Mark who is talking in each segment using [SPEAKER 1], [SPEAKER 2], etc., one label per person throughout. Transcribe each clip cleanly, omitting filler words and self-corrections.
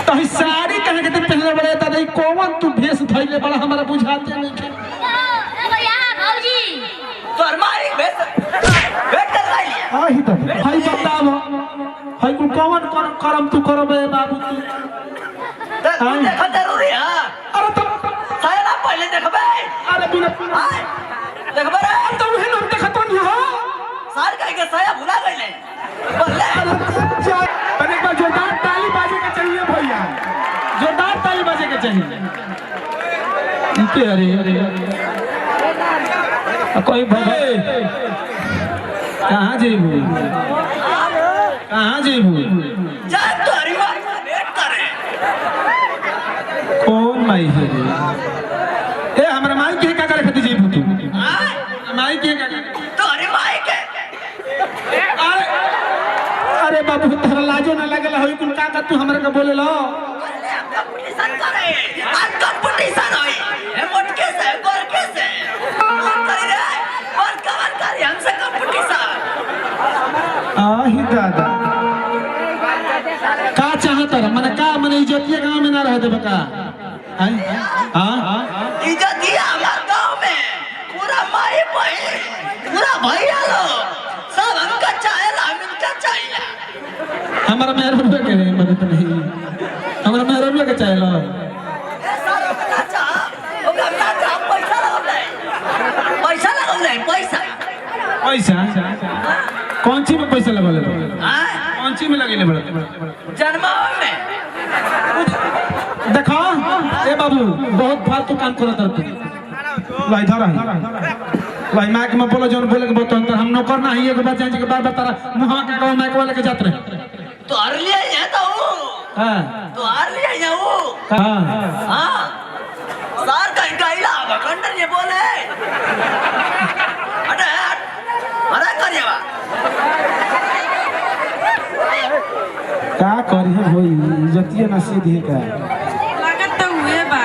[SPEAKER 1] तो ही साड़ी कहे के पहले बड़े दादा कौन तू भेष धइले बड़ा हमारा बुझाते नहीं के
[SPEAKER 2] भैया भौजी
[SPEAKER 3] तोर मारी भेष कर लिया
[SPEAKER 1] आही तो भाई बताव भाई को कौन करम तू करबे बाबू तू
[SPEAKER 3] तू देख जरूरी है
[SPEAKER 1] अरे तो
[SPEAKER 3] साला पहले देखबे
[SPEAKER 1] अरे बिना
[SPEAKER 3] देखबे रे
[SPEAKER 1] तो हे लोग देखत नहीं हो
[SPEAKER 3] सार कह के साया भुला गइले बोले
[SPEAKER 1] अरे एक बार जोरदार ताली बाजे के चाहिए भैया जोरदार ताली बाजे के चाहिए इनके अरे कोई भाई कहाँ जेबू कहाँ जेबू
[SPEAKER 3] जा तोरी माई वेट करे
[SPEAKER 1] कौन माई है ए हमरा माई के का करे खती जेबू तू माई के का
[SPEAKER 3] तोरी माई के
[SPEAKER 1] अरे बाबू तोरा लाजो ना लगल होई कुल का तू हमरा के बोले लो
[SPEAKER 3] कंपटीशन करे आज कंपटीशन होई ए मोटके से गोर के से कौन करे रे और कवन करे हमसे कंपटीशन
[SPEAKER 1] आही दादा का चाहत रे मन का मन इज्जतिया गांव में ना रह देबे का हां
[SPEAKER 3] इज्जत दिया हमार गांव में पूरा माई बहन पूरा भैया लोग सब हमका चाहे हमका चाहिए
[SPEAKER 1] हमारा मेहरबानी के मदद नहीं हमारा मेहरबानी के चाहिए
[SPEAKER 3] पैसा लगौले पैसा
[SPEAKER 1] पैसा कौन सी में पैसा लगा ले कौन सी में लगे ले
[SPEAKER 3] जन्मावे में
[SPEAKER 1] देखो ए बाबू बहुत फालतू काम करत रहते लाई धरा है लाई मां के में बोलो जोन बोले के बतो हम नौकर ना ही एक बात जान के बार बार तारा मुहा के गांव में के जात रहे
[SPEAKER 3] तो हर लिए है तो
[SPEAKER 1] हां
[SPEAKER 3] तो हर लिए है वो
[SPEAKER 1] हां
[SPEAKER 3] हां सार का इकाइला भखंडर ये बोले अरे अरे करिएवा
[SPEAKER 1] का करी होई इज्जतिया ना सीधी का
[SPEAKER 4] लागत तो हुए बा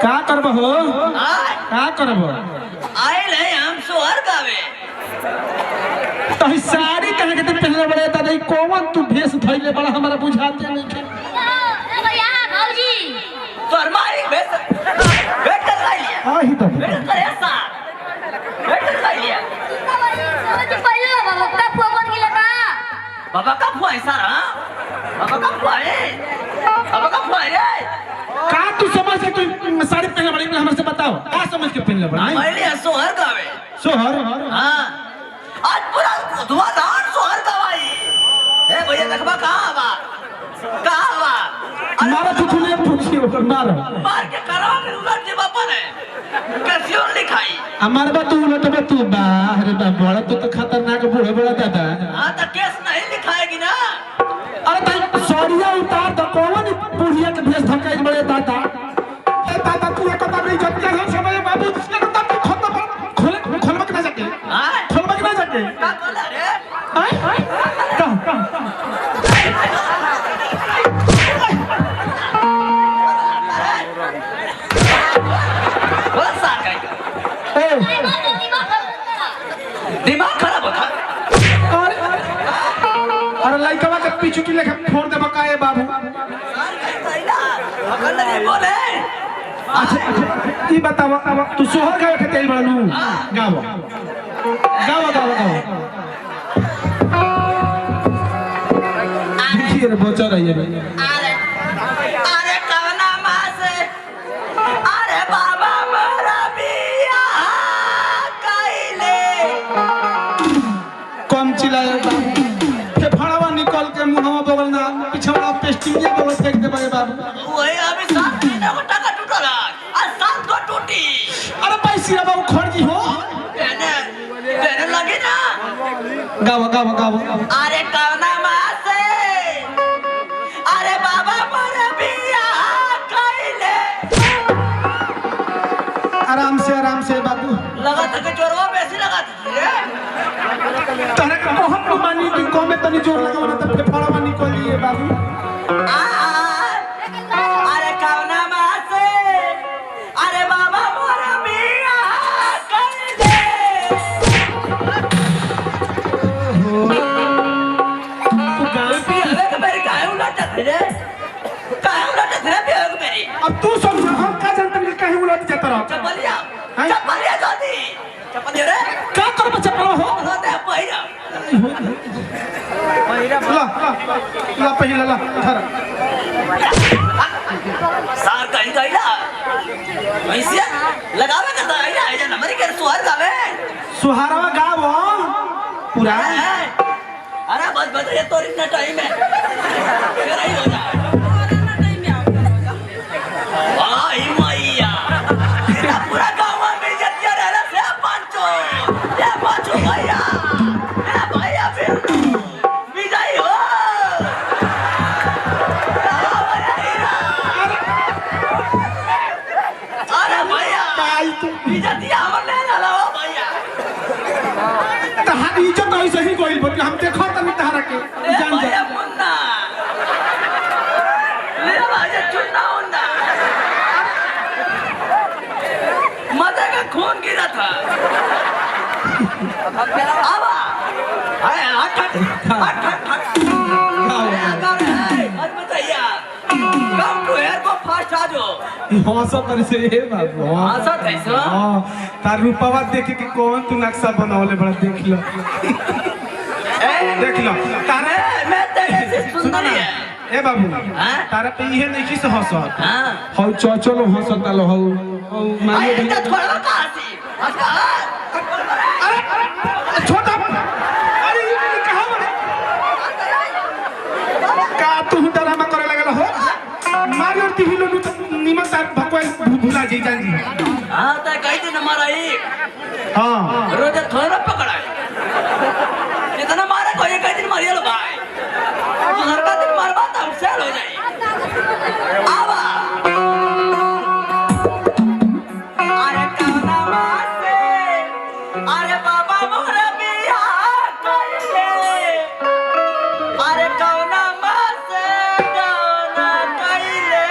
[SPEAKER 1] का करब हो का करब
[SPEAKER 3] आए ले हम सोहर गावे
[SPEAKER 1] तो ही साड़ी कहे के पहले बड़े दादा कौन तू भेष धइले बड़ा हमारा बुझाते नहीं के
[SPEAKER 2] भैया भौजी
[SPEAKER 3] तोर मारी भेष कर लिया
[SPEAKER 1] आही तो
[SPEAKER 3] भेष करे सा भेष कर लिया
[SPEAKER 2] तो पहले बाबा का फोन किला का
[SPEAKER 3] बाबा का फुआई सारा बाबा का फुआई बाबा का फुआई रे
[SPEAKER 1] का तू समझ के तू साड़ी पहनले बड़ी हमसे बताओ का समझ के पहनले बड़ा
[SPEAKER 3] पहले सोहर गावे
[SPEAKER 1] सोहर
[SPEAKER 3] हां आज पूरा धुआंधार सोहर गवाई ए भैया देखबा कहां बा
[SPEAKER 1] मारा तुझे पूछी ओकर मार
[SPEAKER 3] मार के करवा के उलट के बापा ने कैसे लिखाई
[SPEAKER 1] हमार बा तू उलट बा तू बा अरे बा बड़ा तू तो खतरनाक बूढ़े बड़ा दादा
[SPEAKER 3] हां तो केस नहीं लिखाएगी ना
[SPEAKER 1] अरे भाई सौरिया उतार तो कौन बुढ़िया के भेष धकाई बड़े दादा ए दादा तू एक कदम नहीं जब के समय बाबू एक कदम खत्म खोलवा के ना जाके
[SPEAKER 3] हां
[SPEAKER 1] खोलवा के ना जाके
[SPEAKER 3] का बोला रे
[SPEAKER 1] का
[SPEAKER 3] बोल सार का दिमाग खराब होता
[SPEAKER 1] अरे लइकवा के पीछू की लेखा फोड़ दे बकाए बाबू
[SPEAKER 3] बोले
[SPEAKER 1] अच्छा ई बतावा तू सोहर गावे के तेल बड़नू गावो गावो गावो गावो देखिए रे बचा रही है
[SPEAKER 3] अरे अरे कवना मां से अरे बाबा मेरा बिया कइले
[SPEAKER 1] कम चिल्लाए के फड़वा निकल के मुंहवा बगल ना पिछवा पेस्टिंगे बगल फेंक दे बगे बाबू
[SPEAKER 3] वही अभी 7 महीने को टका टूटला आज 7 को टूटी
[SPEAKER 1] अरे पैसिया बाबू खड़जी हो
[SPEAKER 3] देने लगी ना
[SPEAKER 1] गावो गावो गावो
[SPEAKER 3] अरे कवना मां से अरे बाबा मेरा बिया कइले
[SPEAKER 1] आराम से बाबू
[SPEAKER 3] लगा था कि जोरवा बेसी लगा थी रे
[SPEAKER 1] तने को हम मानी कि को में तनी जोर लगावना त फेफड़वा निकल लिए बाबू
[SPEAKER 3] अरे कवना मां से अरे बाबा मेरा बिया कइले
[SPEAKER 1] तू गाँव
[SPEAKER 3] बिया के मेरे अरे काय उलट धरे बेग मेरी
[SPEAKER 1] अब तू समझ हम का जानते हैं कहीं उलट जाता रहो
[SPEAKER 3] चपलिया
[SPEAKER 1] हैं?
[SPEAKER 3] चपलिया जोदी चपलिया रे
[SPEAKER 1] क्या कर बच्चा पड़ा हो
[SPEAKER 3] होते पहिरा
[SPEAKER 1] ला पहले ला धर
[SPEAKER 3] सार कहीं गईला वैसे लगावे का आइला है नंबर के सुहार गावे
[SPEAKER 1] सुहारवा गावो पूरा
[SPEAKER 3] अरे बस ये तो इतना टाइम है फिर ही हो जाए भाई मैया पूरा गांव में जतिया रहला से पांचो ये पांचो भैया ए भैया फिर विजय हो अरे भैया जतिया हमर ले लाला हो भैया
[SPEAKER 1] तहार इज्जत ऐसे ही कोई बोल हम देखो तनी तहारा के जान जा
[SPEAKER 3] भैया मुन्ना मेरा भाई चुन्ना मुन्ना मजे का खून गिरा था आवा अरे हट मत बताइए कम टू एयर को फास्ट आ जाओ
[SPEAKER 1] हंसो तर से ए बाबू
[SPEAKER 3] हंसो कैसा?
[SPEAKER 1] हां तार रूपवा देखे के कौन तू नक्शा बनावले बड़ा देख लो देख लो तारे
[SPEAKER 3] मैं तेरे से सुंदर है
[SPEAKER 1] ए बाबू
[SPEAKER 3] हाँ?
[SPEAKER 1] तारा पे इहे नहीं किस हंसो
[SPEAKER 3] हाँ
[SPEAKER 1] हौ चलो हंसता लो हौ मानिए
[SPEAKER 3] अरे तो थोड़ा कहाँ से हंसता
[SPEAKER 1] अरे छोटा अरे ये कहां बने का तू ड्रामा करे लगल हो मारी और तिही लोग निमन तार भगवान भूला जी जान जी
[SPEAKER 3] हाँ तो कहीं दिन हमारा ही
[SPEAKER 1] हां
[SPEAKER 3] रोज थोड़ा पकड़ा है इतना मारा कोई कहीं दिन मारिया लो भाई तो हर का दिन मार बात हम सेल हो जाए आवा अरे कौना वासे अरे बाबा मोरा बिया कइले अरे कौना वासे कौना कइले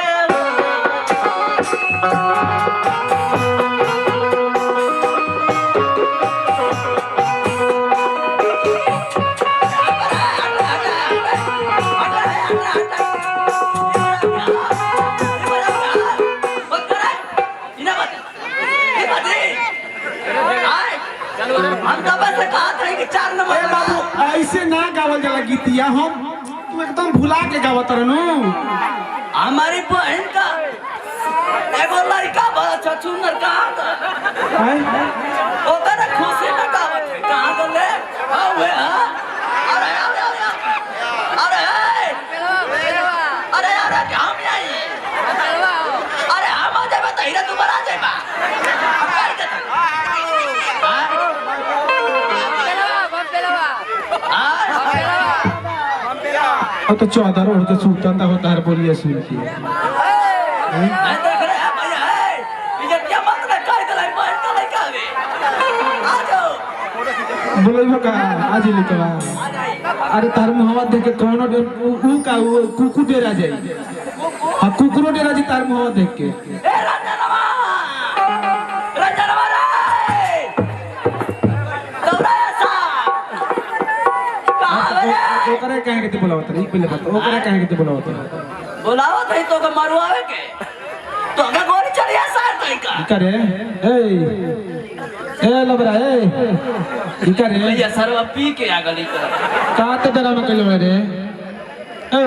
[SPEAKER 3] हम तो बस कहा था कि 4 नंबर
[SPEAKER 1] ए बाबू ऐसे ना गावल जाला गीतिया हम तू एकदम भुला के गावत रहनु
[SPEAKER 3] हमारी बहन का एगो लड़का बड़ा छछुनर कहाँ था ओकर खुशी में गावत है कहाँ तो ले हुए हाँ अरे अरे क्या हम आई अरे हम आ जाए बताइए तू बना जाए बा
[SPEAKER 1] अब तो 14 रोड के सुल्तान दा होता है बोलिए सुन के
[SPEAKER 3] मैं देख रहा है भैया है ये क्या मत ना कर गलाई बहन का लड़का है आ जाओ
[SPEAKER 1] बोलइबो का आज लिखवा
[SPEAKER 3] आ जाइए
[SPEAKER 1] अरे तार मुहवा देख के कोनो ऊ का कुकु डेरा जाई हां कुकुरो डेरा जी तार मुहवा देख के
[SPEAKER 3] ए रंजनवा रे दौड़ा ऐसा कहाँ बे
[SPEAKER 1] ओकरे कहे के बोलावत रही पहले बात ओकरे कहे के बोलावत
[SPEAKER 3] बुलाओ थे तो के मरुआवे के तो हमें गोली चढ़िया सार तई का
[SPEAKER 1] करे ए लबरा ए करे
[SPEAKER 3] भैया सरवा पी के आ गली का
[SPEAKER 1] का ते डरा में कइलो रे ए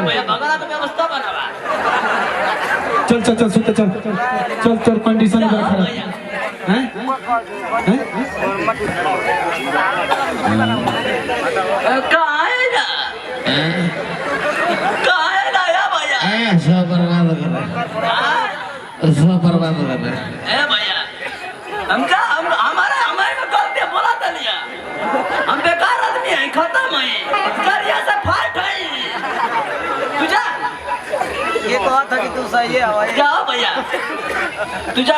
[SPEAKER 3] भैया बगला तो व्यवस्था बनावा
[SPEAKER 1] चल सुते चल कंडीशन बड़ा खराब हैं
[SPEAKER 3] कहाँ है ना या भैया
[SPEAKER 5] सब बर्बाद कर रहे
[SPEAKER 3] ए भैया हमारे में गलती बोला था लिया हम बेकार आदमी है खत्म है करिया से फाट है तुझा
[SPEAKER 6] ये कहा था कि तू सही है हवाई
[SPEAKER 3] क्या भैया तुझा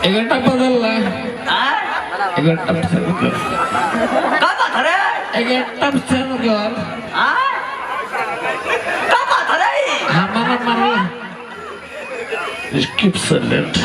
[SPEAKER 5] एक घंटा बदल रहा है
[SPEAKER 3] हाँ
[SPEAKER 5] एक घंटा से
[SPEAKER 3] का था रे
[SPEAKER 5] एक घंटा से
[SPEAKER 3] हाँ का था रे
[SPEAKER 5] हमारा मामला स्किप से लेट